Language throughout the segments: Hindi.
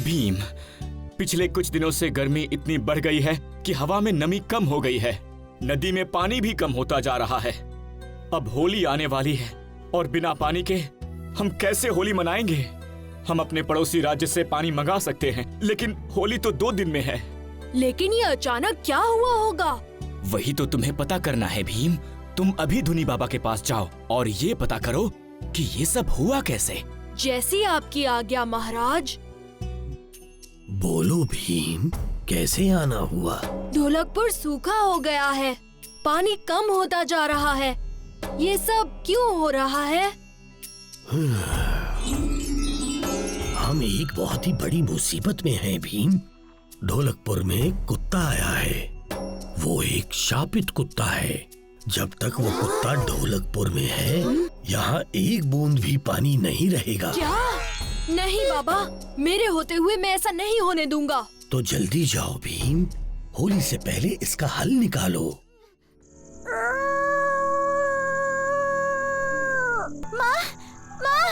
भीम, पिछले कुछ दिनों से गर्मी इतनी बढ़ गई है कि हवा में नमी कम हो गई है। नदी में पानी भी कम होता जा रहा है। अब होली आने वाली है और बिना पानी के हम कैसे होली मनाएंगे? हम अपने पड़ोसी राज्य से पानी मंगा सकते हैं, लेकिन होली तो 2 दिन में है। लेकिन ये अचानक क्या हुआ होगा? वही तो तुम्हें पता करना है भीम। तुम अभी धुनी बाबा के पास जाओ और ये पता करो कि ये सब हुआ कैसे। जैसी आपकी आज्ञा महाराज। बोलो भीम, कैसे आना हुआ? ढोलकपुर सूखा हो गया है, पानी कम होता जा रहा है। ये सब क्यों हो रहा है? हम एक बहुत ही बड़ी मुसीबत में हैं भीम। ढोलकपुर में कुत्ता आया है। वो एक शापित कुत्ता है। जब तक वो कुत्ता ढोलकपुर में है, यहाँ एक बूंद भी पानी नहीं रहेगा। क्या? नहीं बाबा, मेरे होते हुए मैं ऐसा नहीं होने दूंगा। तो जल्दी जाओ भीम, होली से पहले इसका हल निकालो। माँ, माँ,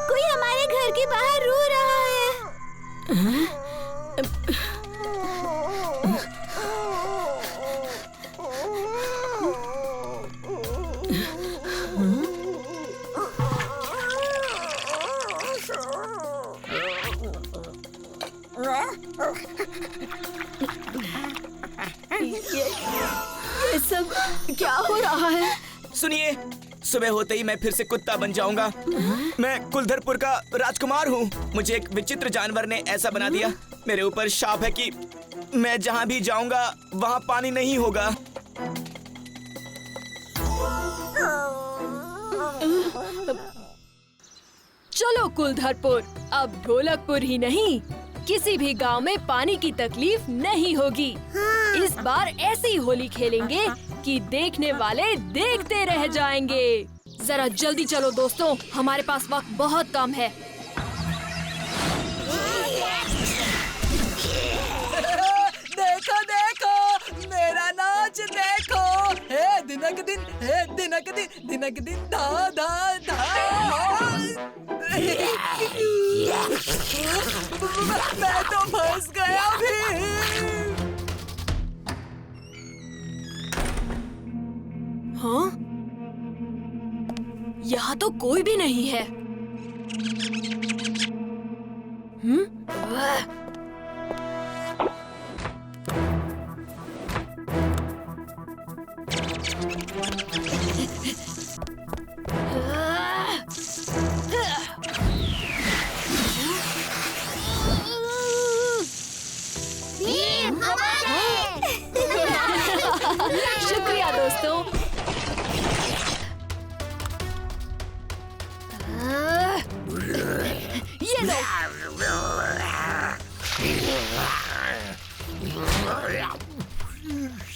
कोई हमारे घर के बाहर रो रहा है। ये सब क्या हो रहा है? सुनिए, सुबह होते ही मैं फिर से कुत्ता बन जाऊंगा। मैं कुलधरपुर का राजकुमार हूँ। मुझे एक विचित्र जानवर ने ऐसा बना दिया। मेरे ऊपर शाप है कि मैं जहाँ भी जाऊंगा वहाँ पानी नहीं होगा। चलो कुलधरपुर, अब ढोलकपुर ही नहीं, किसी भी गांव में पानी की तकलीफ नहीं होगी। इस बार ऐसी होली खेलेंगे कि देखने वाले देखते रह जाएंगे। जरा जल्दी चलो दोस्तों, हमारे पास वक्त बहुत कम है। देखो देखो, मेरा नाच देखो। हे दिनक दिन, हे दिनक दिन, दिनक दिन धा धा धा। मैं तो फंस गया भी। हाँ? यहाँ तो कोई भी नहीं है। वाह! शुक्रिया दोस्तों। ये लो।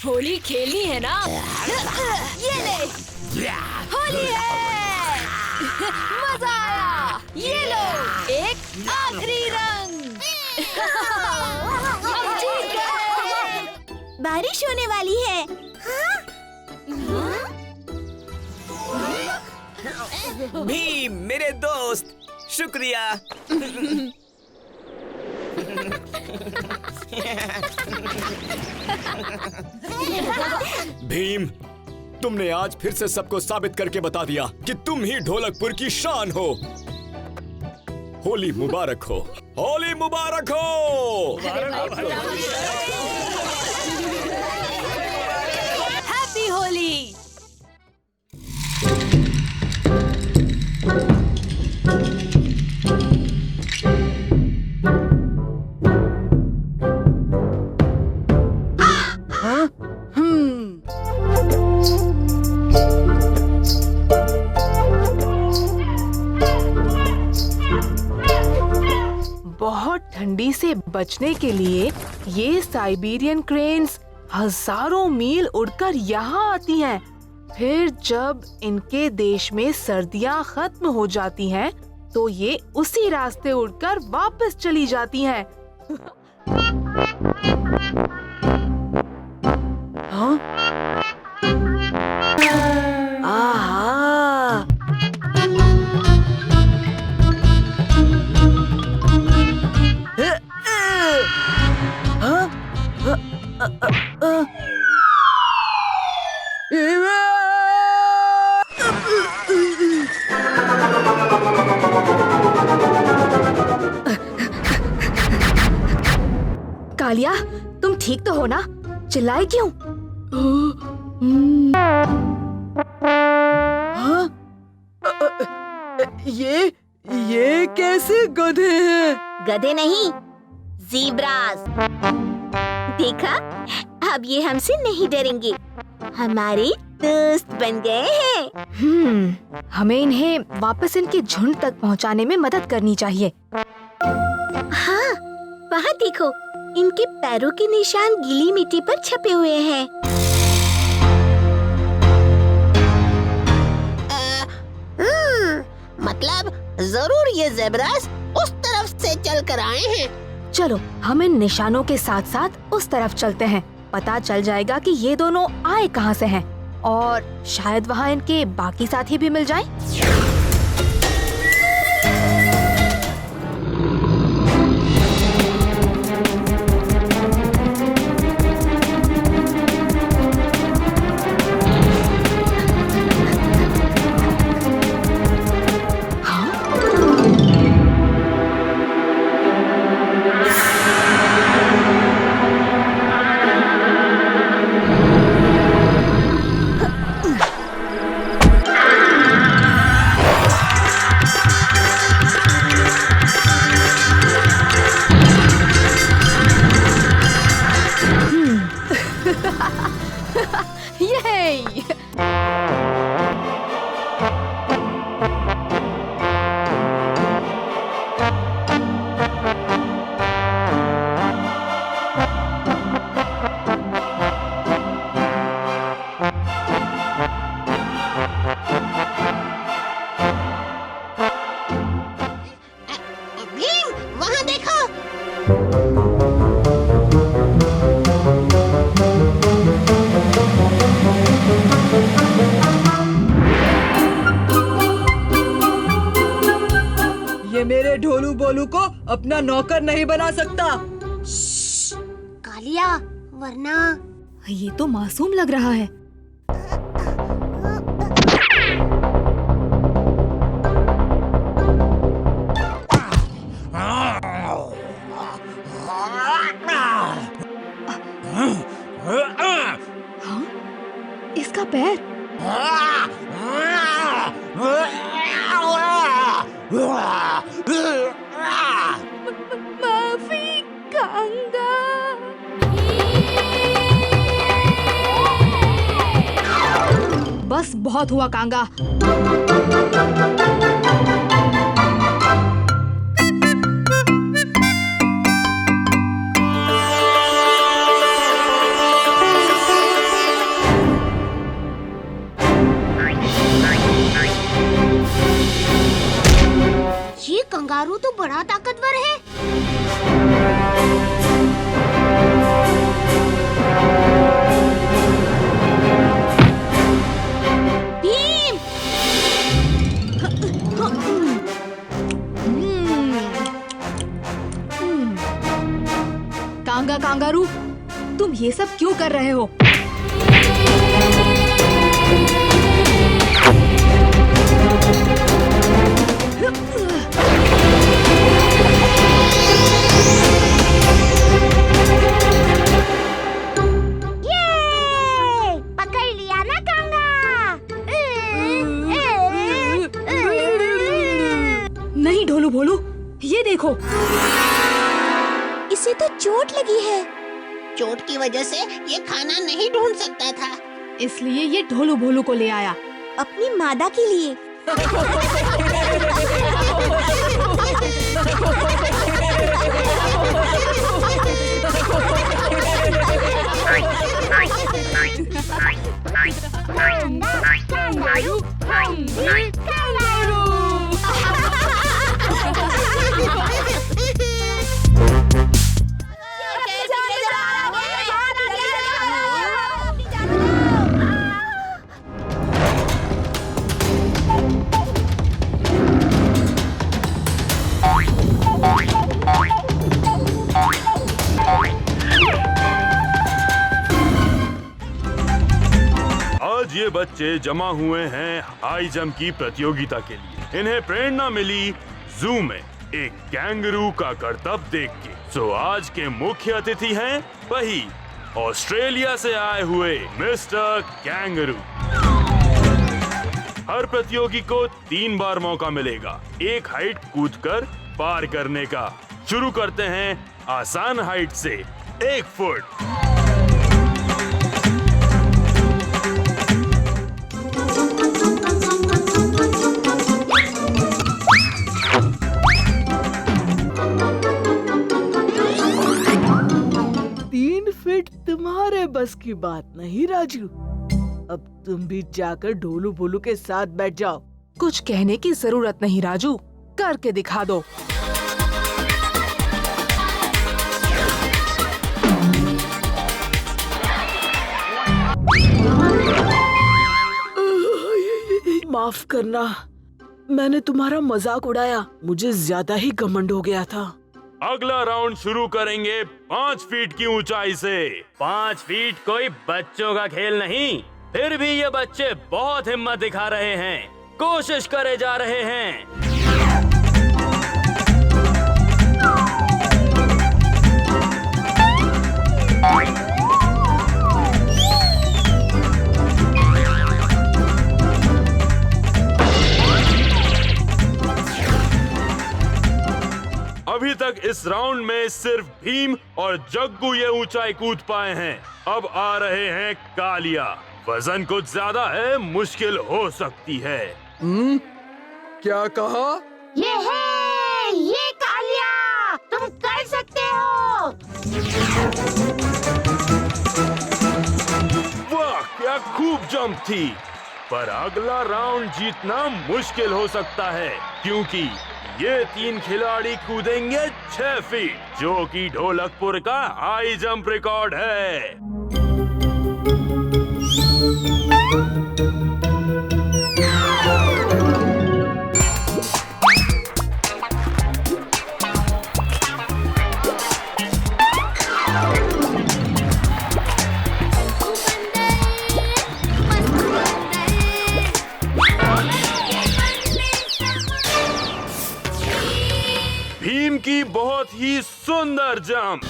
होली खेलनी है ना? ये ले, होली है। मजा आया। ये लो, एक आखिरी रंग। हम जीत गए। बारिश होने वाली है। भीम मेरे दोस्त, शुक्रिया। भीम, तुमने आज फिर से सबको साबित करके बता दिया कि तुम ही ढोलकपुर की शान हो। होली मुबारक हो। होली मुबारक हो। हैप्पी होली। बहुत ठंडी से बचने के लिए ये साइबेरियन क्रेन्स हजारों मील उड़कर यहाँ आती हैं। फिर जब इनके देश में सर्दियाँ खत्म हो जाती हैं, तो ये उसी रास्ते उड़कर वापस चली जाती हैं। हाँ? आहा! कालिया, तुम ठीक तो हो ना? चिल्लाए क्यों? हाँ? ये कैसे गधे हैं? गधे नहीं, ज़ीब्रास। देखा, अब ये हमसे नहीं डरेंगे, हमारे दोस्त बन गए हैं। हमें इन्हें वापस इनके झुंड तक पहुंचाने में मदद करनी चाहिए। हाँ, वहाँ देखो, इनके पैरों के निशान गीली मिट्टी पर छपे हुए हैं। मतलब जरूर ये ज़ेब्रास उस तरफ से चल कर आए हैं। चलो हम इन निशानों के साथ साथ उस तरफ चलते हैं। पता चल जाएगा कि ये दोनों आए कहाँ से हैं और शायद वहाँ इनके बाकी साथी भी मिल जाएं। भीम, वहाँ देखो। ये मेरे ढोलू बोलू को अपना नौकर नहीं बना सकता। कालिया, वरना ये तो मासूम लग रहा है। हाँ? इसका पैर। माफी कांगा। बस बहुत हुआ कांगा। ये कंगारू तो बड़ा ताकतवर है। भीम! कांगा कांगारू, तुम ये सब क्यों कर रहे हो? ये! पकड़ लिया ना कांगा। नहीं ढोलू भोलू, ये देखो। इसे तो चोट लगी है। चोट की वजह से ये खाना नहीं ढूंढ सकता था। इसलिए ये ढोलू भोलू को ले आया। अपनी मादा के लिए। आज ये बच्चे जमा हुए हैं हाई जंप की प्रतियोगिता के लिए। इन्हें प्रेरणा मिली जू में। एक कैंगरू का करतब देख के। सो आज के मुख्य अतिथि हैं वही ऑस्ट्रेलिया से आए हुए मिस्टर कैंगरू। हर प्रतियोगी को 3 बार मौका मिलेगा एक हाइट कूदकर पार करने का। शुरू करते हैं आसान हाइट से, 1 फुट। तुम्हारे बस की बात नहीं राजू। अब तुम भी जाकर ढोलू भोलू के साथ बैठ जाओ। कुछ कहने की जरूरत नहीं राजू, करके दिखा दो। माफ करना, मैंने तुम्हारा मजाक उड़ाया। मुझे ज्यादा ही घमंड हो गया था। अगला राउंड शुरू करेंगे 5 फीट की ऊंचाई से। 5 फीट कोई बच्चों का खेल नहीं, फिर भी ये बच्चे बहुत हिम्मत दिखा रहे हैं, कोशिश करे जा रहे हैं। अभी तक इस राउंड में सिर्फ भीम और जग्गू ये ऊंचाई कूद पाए हैं। अब आ रहे हैं कालिया। वजन कुछ ज्यादा है, मुश्किल हो सकती है। क्या कहा? ये कालिया, तुम कर सकते हो। वाह, क्या खूब जंप थी। पर अगला राउंड जीतना मुश्किल हो सकता है, क्योंकि ये 3 खिलाड़ी कूदेंगे 6 फीट, जो कि ढोलकपुर का हाई जंप रिकॉर्ड है। भीम की बहुत ही सुंदर जंप।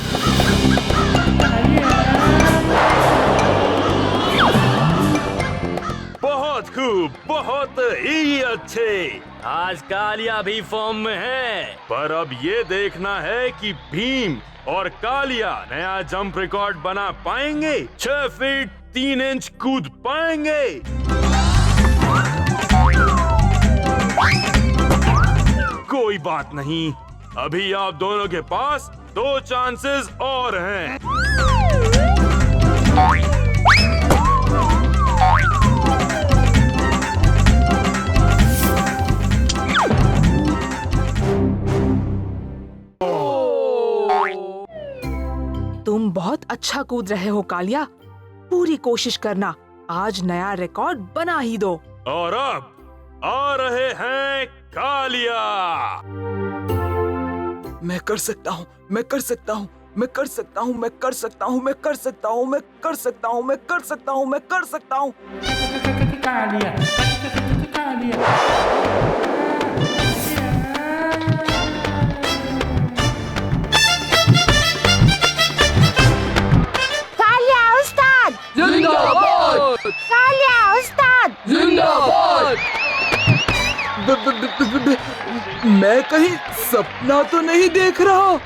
बहुत खूब, बहुत ही अच्छे। आज कालिया भी फॉर्म में है। पर अब ये देखना है कि भीम और कालिया नया जंप रिकॉर्ड बना पाएंगे, 6 फीट 3 इंच कूद पाएंगे। कोई बात नहीं, अभी आप दोनों के पास 2 चांसेस और हैं। तुम बहुत अच्छा कूद रहे हो कालिया, पूरी कोशिश करना, आज नया रिकॉर्ड बना ही दो। और अब आ रहे हैं कालिया। मैं कर सकता हूँ, मैं कर सकता हूँ, मैं कर सकता हूँ, मैं कर सकता हूँ, मैं कर सकता हूँ, मैं कर सकता हूँ, मैं कर सकता हूँ, मैं कर सकता हूँ। कालिया उस्ताद जिंदाबाद! कालिया उस्ताद जिंदाबाद! मैं कहीं सपना तो नहीं देख रहा।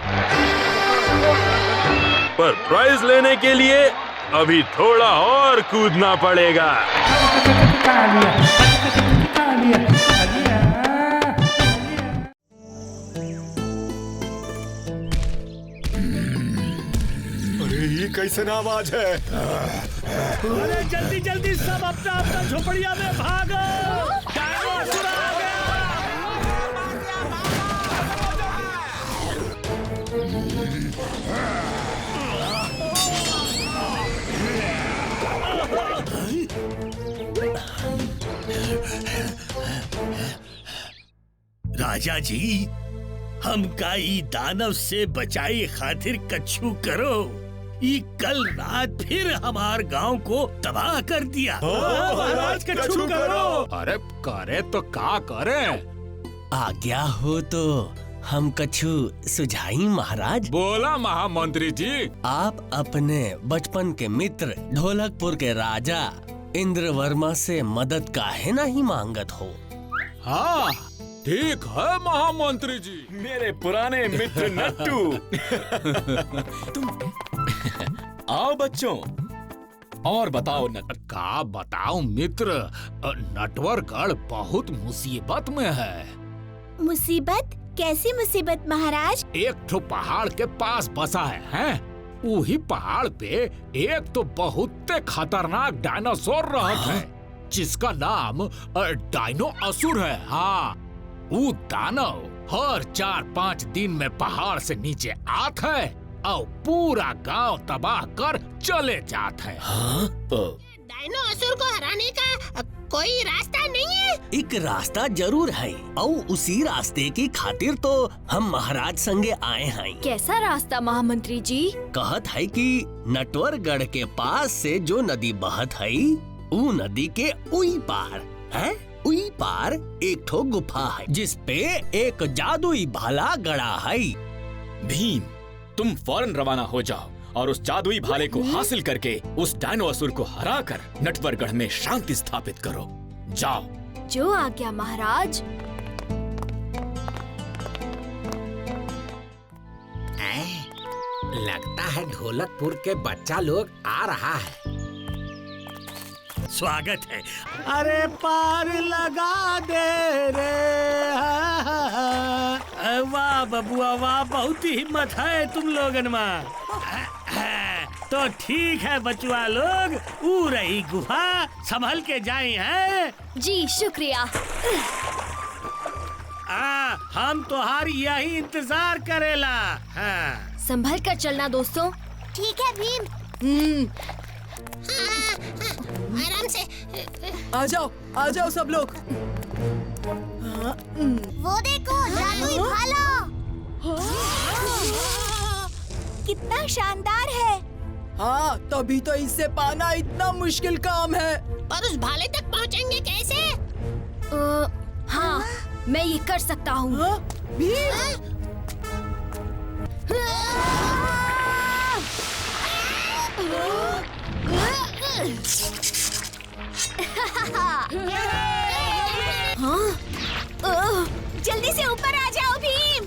पर प्राइज लेने के लिए अभी थोड़ा और कूदना पड़ेगा। अरे ये कैसन आवाज है? अरे जल्दी जल्दी सब अपना अपना झोपड़िया में भागो। डायनासोर आ गया। राजा जी, हमका ई दानव से बचाई खातिर कछु करो। ई कल रात फिर हमार गांव को तबाह कर दिया। महाराज कछु करो। अरे करे तो का करे? आज्ञा हो तो हम कछु सुझाई महाराज। बोला महामंत्री जी। आप अपने बचपन के मित्र ढोलकपुर के राजा इंद्रवर्मा से मदद काहे नहीं मांगत हो? हाँ ठीक है महामंत्री जी। मेरे पुराने मित्र नट्टू। तुम आओ बच्चों, और बताओ नट्टू। का बताओ मित्र, नटवरगढ़ बहुत मुसीबत में है। मुसीबत? कैसी मुसीबत महाराज? एक तो पहाड़ के पास बसा है? वही पहाड़ पे एक तो बहुत खतरनाक डायनासोर रहत है, जिसका नाम डायनो असुर है। हाँ, वो दानव हर 4-5 दिन में पहाड़ से नीचे आत है और पूरा गांव तबाह कर चले जात है। डायनो असुर को हराने का कोई रास्ता नहीं है? एक रास्ता जरूर है और उसी रास्ते की खातिर तो हम महाराज संगे आए हैं। कैसा रास्ता महामंत्री जी? कहत है कि नटवरगढ़ के पास से जो नदी बहत है, वो नदी के उई पार है। उई पार एक ठो गुफा है, जिसपे एक जादुई भाला गड़ा है। भीम, तुम फौरन रवाना हो जाओ और उस जादुई भाले को हासिल करके उस डायनोसर को हराकर नटवरगढ़ में शांति स्थापित करो। जाओ। जो आज्ञा महाराज। लगता है ढोलकपुर के बच्चा लोग आ रहा है। स्वागत है। अरे पार लगा दे रे। वाह बबुआ वाह, बहुत ही हिम्मत है तुम लोगन में। तो ठीक है बचुआ लोग, ऊ रही गुफा, संभल के जाए हैं। जी शुक्रिया। हम तोहार यही इंतजार करेला। संभल कर चलना दोस्तों। ठीक है भीम। आराम से। आ जाओ सब लोग। वो देखो जादुई भाला, कितना शानदार है। हाँ, तभी तो इससे पाना इतना मुश्किल काम है। और उस भाले तक पहुँचेंगे कैसे? हाँ, मैं ये कर सकता हूँ। जल्दी से ऊपर आ जाओ भीम।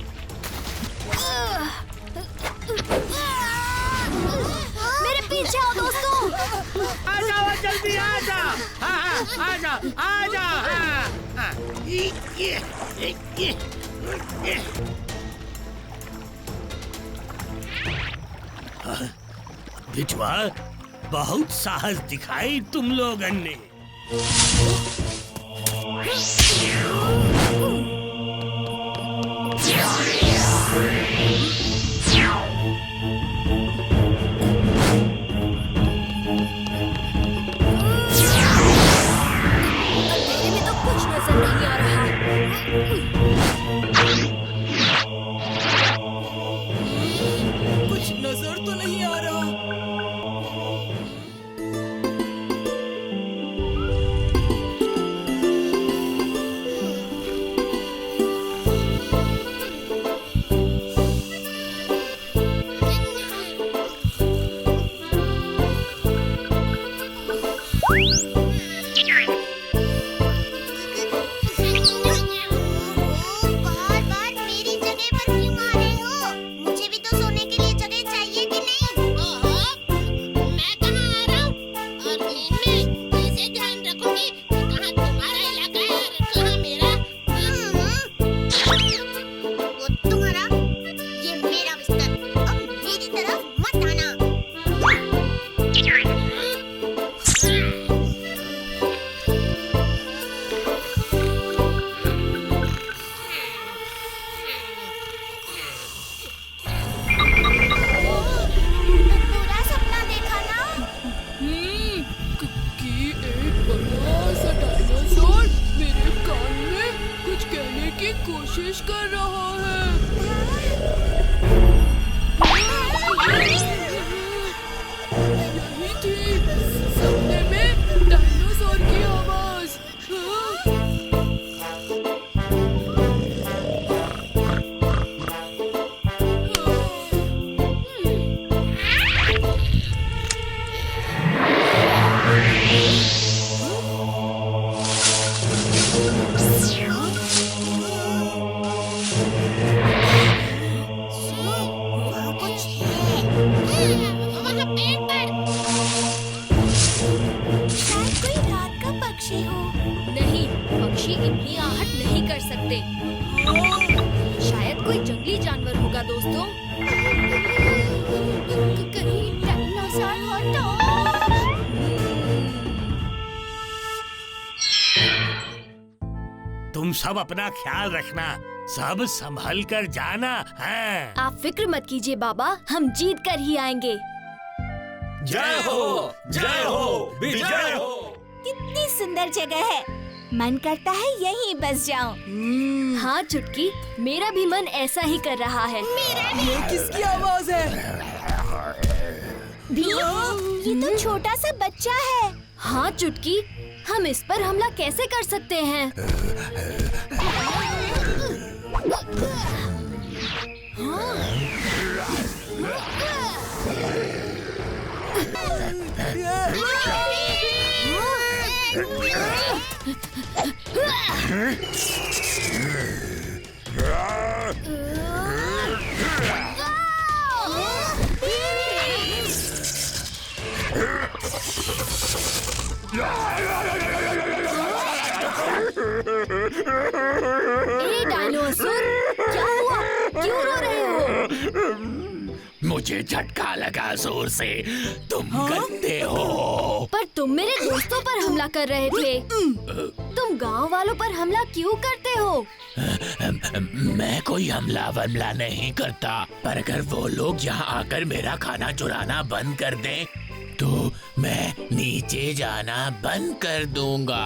मेरे पीछे आओ दोस्तों। आ जाओ जल्दी, आ जाओ। आ जाओ, आ जाओ। बिचवा, बहुत साहस दिखाई तुम लोगन ने। अंधेरे में तो कुछ नजर नहीं आ रहा। कुछ नजर तो नहीं आ रहा। कोशिश कर रहा है। यही थी सपने में डायनासोर की आवाज। वहाँ कुछ है। वहाँ पेड़ पर। शायद कोई रात का पक्षी हो। नहीं, पक्षी इतनी आहट नहीं कर सकते। शायद कोई जंगली जानवर होगा दोस्तों। कहीं डायनासोर हो तो। तुम सब अपना ख्याल रखना, सब संभल कर जाना है। आप फिक्र मत कीजिए बाबा, हम जीत कर ही आएंगे। जय हो, जय हो, विजय हो। कितनी सुंदर जगह है, मन करता है यहीं बस जाऊं। हाँ चुटकी, मेरा भी मन ऐसा ही कर रहा है। ये किसकी आवाज है? भीम, ये तो छोटा सा बच्चा है। हाँ चुटकी, हम इस पर हमला कैसे कर सकते हैं? ए डायनासोर, क्या हुआ? क्यों रो रहे हो? मुझे झटका लगा जोर से। तुम गंदे हो। पर तुम मेरे दोस्तों पर हमला कर रहे थे। तुम गांव वालों पर हमला क्यों करते हो? मैं कोई हमला वमला नहीं करता, पर अगर वो लोग यहाँ आकर मेरा खाना चुराना बंद कर दें, तो मैं नीचे जाना बंद कर दूंगा।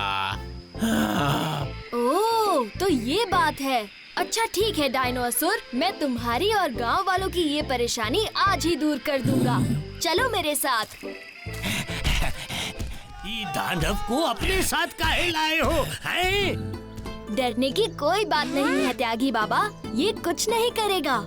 हाँ। ओह, तो ये बात है। अच्छा ठीक है डायनासोर, मैं तुम्हारी और गांव वालों की ये परेशानी आज ही दूर कर दूंगा। चलो मेरे साथ। ये दानव को अपने साथ काहे लाए हो? हैं? डरने की कोई बात नहीं है त्यागी बाबा, ये कुछ नहीं करेगा।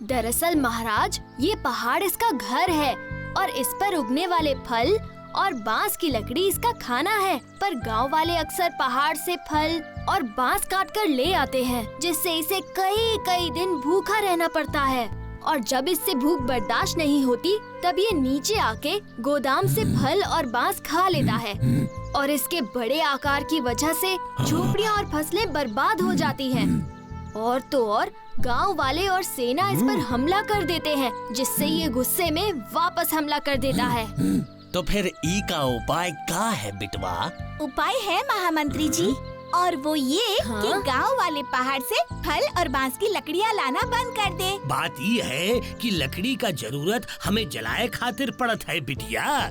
दरअसल महाराज, ये पहाड़ इसका घर है और इस पर उगने वाले फल और बांस की लकड़ी इसका खाना है। पर गांव वाले अक्सर पहाड़ से फल और बांस काट कर ले आते हैं, जिससे इसे कई कई दिन भूखा रहना पड़ता है। और जब इससे भूख बर्दाश्त नहीं होती, तब ये नीचे आके गोदाम से फल और बांस खा लेता है। और इसके बड़े आकार की वजह से झोपड़ियाँ और फसलें बर्बाद हो जाती हैं। और तो और गांव वाले और सेना इस पर हमला कर देते हैं, जिससे ये गुस्से में वापस हमला कर देता है। तो फिर ई का उपाय क्या है बिटवा? उपाय है महामंत्री जी, और वो ये हाँ? कि गांव वाले पहाड़ से फल और बांस की लकड़ियां लाना बंद कर दे। बात ये है कि लकड़ी का जरूरत हमें जलाए खातिर पड़त है बिटिया।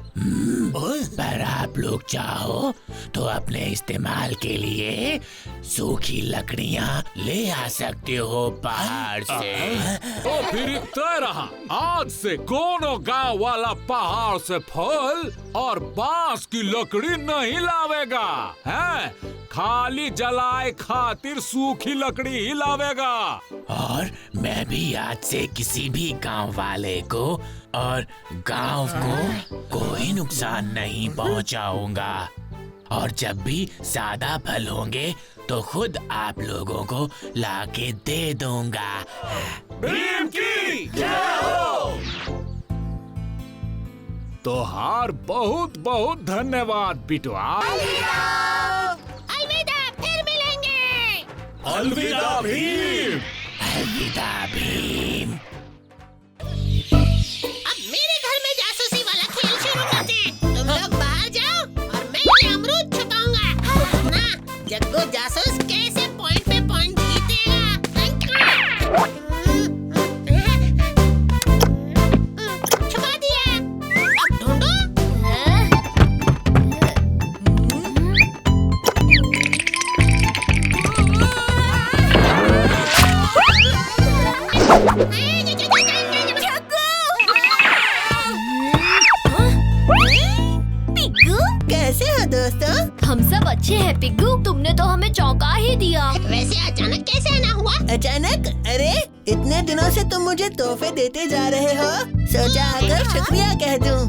पर आप लोग चाहो तो अपने इस्तेमाल के लिए सूखी लकड़ियाँ ले आ सकते हो पहाड़ से। तो फिर तय रहा, आज से कोनो गांव वाला पहाड़ से फल और बांस की लकड़ी नहीं लावेगा, हैं? खाली जलाए खातिर सूखी लकड़ी ही लावेगा। और मैं भी आज से किसी भी गांव वाले को और गांव को कोई नुकसान नहीं पहुंचाऊंगा। और जब भी ज्यादा फल होंगे तो खुद आप लोगों को लाके दे दूंगा। भीम की जय हो। तोहार बहुत बहुत धन्यवाद बिटवा। अलविदा, फिर मिलेंगे। अलविदा भीम। अलविदा भीम। अब मेरे घर में जासूसी वाला खेल शुरू करते हैं। तुम लोग बाहर जाओ और मैं ये अमरूद छुपाऊंगा। ना, जग्गू जासूस कैसे पॉइंट पे पॉइंट जीतेगा। छुपा दिया। अब ढूंढो। पिग्गू, कैसे हो दोस्तों? हम सब अच्छे हैं पिग्गू, तुमने तो हमें चौंका ही दिया। वैसे अचानक कैसे आना हुआ? अचानक? अरे इतने दिनों से तुम मुझे तोहफे देते जा रहे हो, सोचा अगर शुक्रिया कह दूं।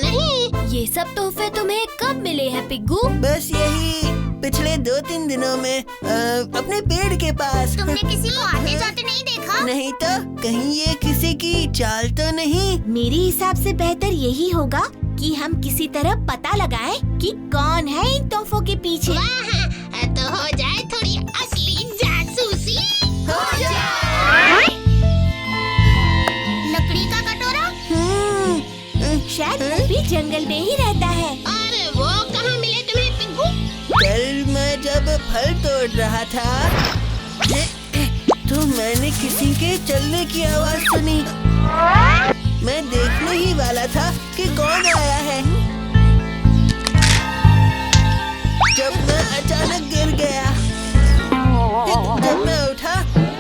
नहीं, ये सब तोहफे तुम्हें कब मिले हैं पिग्गू? बस यही पिछले 2-3 दिनों में अपने पेड़ के पास। तुमने किसी को आते जाते नहीं देखा? नहीं तो कहीं ये किसी की चाल तो नहीं? मेरे हिसाब से बेहतर यही होगा कि हम किसी तरह पता लगाएं कि कौन है इन तोहफों के पीछे। वाह, तो हो जाए थोड़ी असली जासूसी। हो जाए। लकड़ी का कटोरा? शायद वो भी जंगल में ही रहता है। अरे वो कहाँ मिले तुम्हें पिग्गू? कल मैं जब फल तोड़ रहा था तो मैंने किसी के चलने की आवाज सुनी। मैं देखने ही वाला था कि कौन आया है जब मैं अचानक गिर गया। जब मैं उठा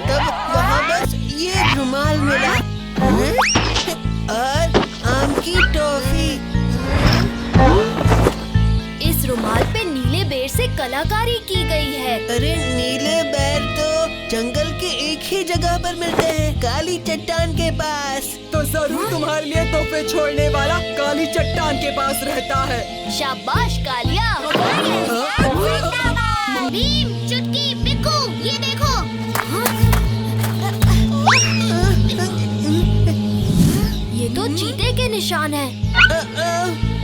तब वहाँ बस ये रुमाल मिला और आम की टॉफी। इस रुमाल पे नीले बेर से कलाकारी की गई है। अरे नीले बेर तो जंगल के एक ही जगह पर मिलते हैं, काली चट्टान के पास। तो जरूर तुम्हारे लिए तोहफे छोड़ने वाला काली चट्टान के पास रहता है। शाबाश कालिया। भीम, चुटकी, पिग्गू, ये देखो। ये तो चीते के निशान है।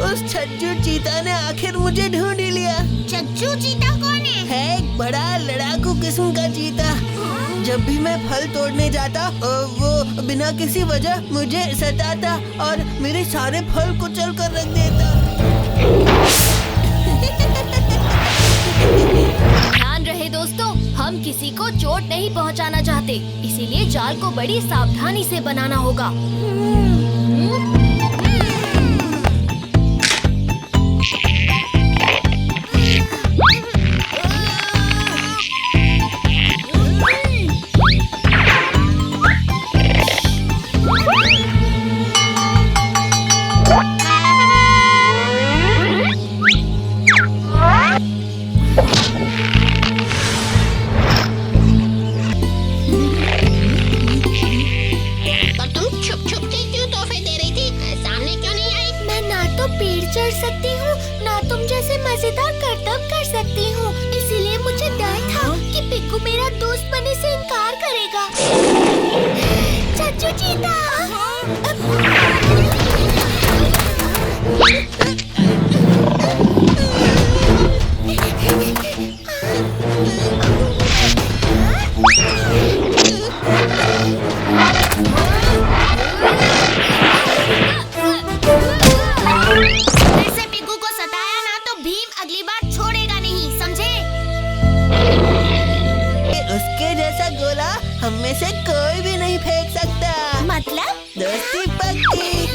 उस छज्जू चीता ने आखिर मुझे ढूंढ ही लिया। छज्जू चीता कौन है? एक बड़ा लड़ाकू किस्म का चीता। जब भी मैं फल तोड़ने जाता वो बिना किसी वजह मुझे सताता और मेरे सारे फल कुचल कर रख देता। ध्यान रहे दोस्तों, हम किसी को चोट नहीं पहुंचाना चाहते, इसीलिए जाल को बड़ी सावधानी से बनाना होगा। हम में से कोई भी नहीं फेंक सकता। मतलब? दोस्ती पक्की।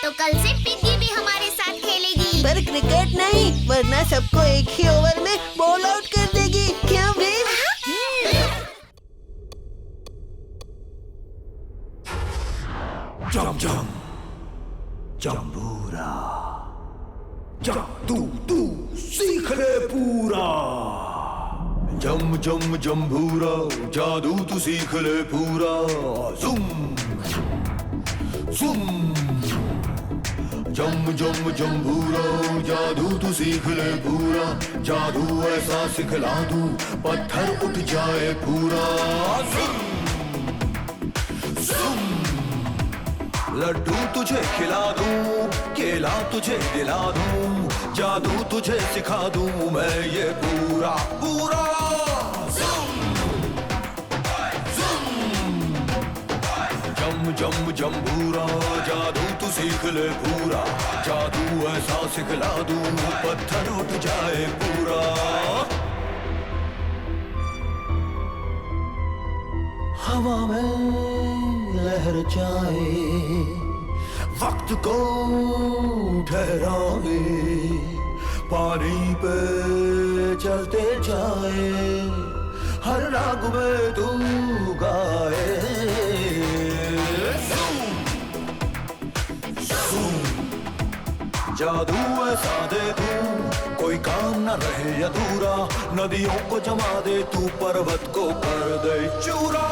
तो कल से पिग्गी भी हमारे साथ खेलेगी। पर क्रिकेट नहीं, वरना सबको एक ही ओवर में बॉल आउट कर देगी। क्यों भीम? जम जम जम्बूरा, जादू तू सीख ले पूरा। जम जम जम्बूरा, जादू तू सीख ले पूरा। जुम जुम, जम जम जम्बूरा, जादू तू सीख ले पूरा। जादू ऐसा सिखला दूं, पत्थर उठ जाए पूरा। जुम जुम, लड्डू तुझे खिला दूं, केला तुझे दिला दूं, जादू तुझे सिखा दूं मैं ये पूरा पूरा। जम जम जम्बूरा, जादू तू सीख ले पूरा। जादू ऐसा सिखला दूं, पत्थर उठ जाए पूरा। हवा में लहर जाए, वक्त को ठहराए, पानी पे चलते जाए, हर राग में तू गाए। जादू ऐसा दे दूं, कोई काम न रहे अधूरा। नदियों को जमा दे तू, पर्वत को कर दे चूरा।